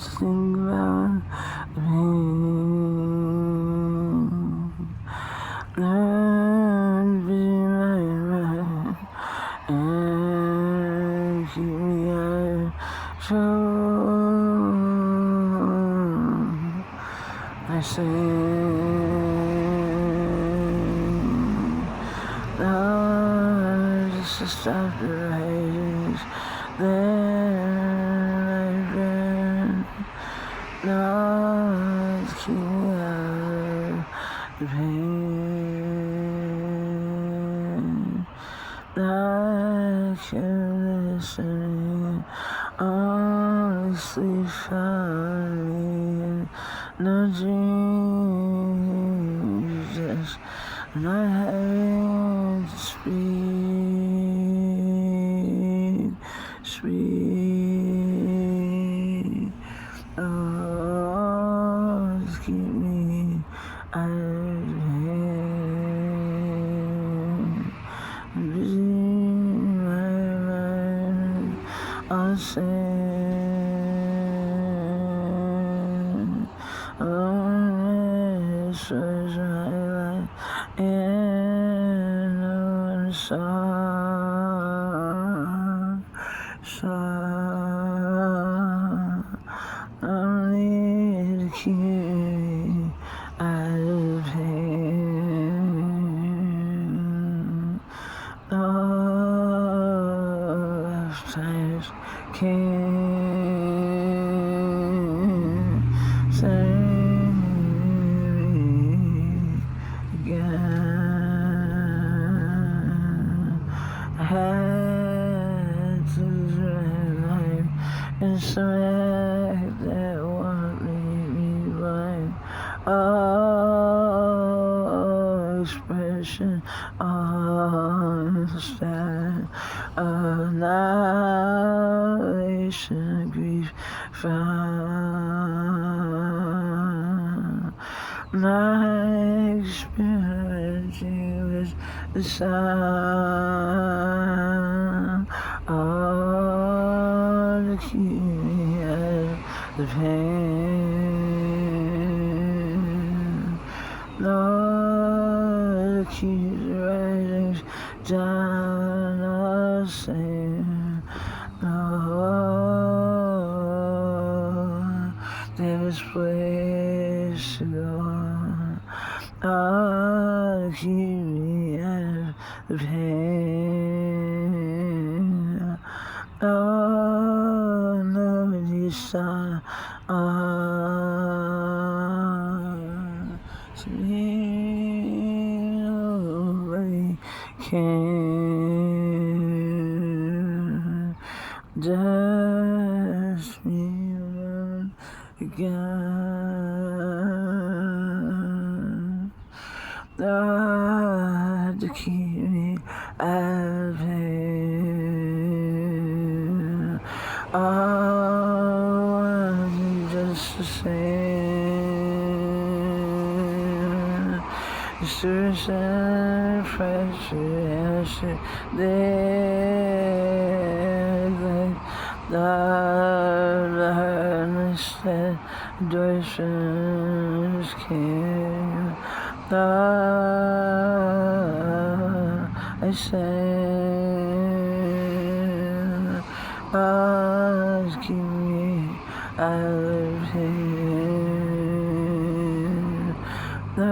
think about the pain. Learn to be my mind and keep me out of trouble. I sing, now just to stop the rage. Then I've been not to keep me out of the pain. Not listening, only sleep funny. No dreams, just not having to speak. Oh, just keep me out of the pain. I'm busy in my mind, on sand. Loneliness was my life, and no one saw. Only to keep me out of pain. All lifetimes came, save me again. I had to lose my life in some act that won't leave me blind. All expression, all stand, annihilation, grief found. My experience was the sound, all to keep me out of the pain. Lord, keep the writings down the same. Lord, there was place to go. Oh, to keep me out of the pain. Oh, nobody saw. To me, nobody came. Just me alone again. God to keep me out of pain. All just the same. Suicide, fracture, yesterday, like the hardness that endorphins came. I sang, just keep me out of pain. No,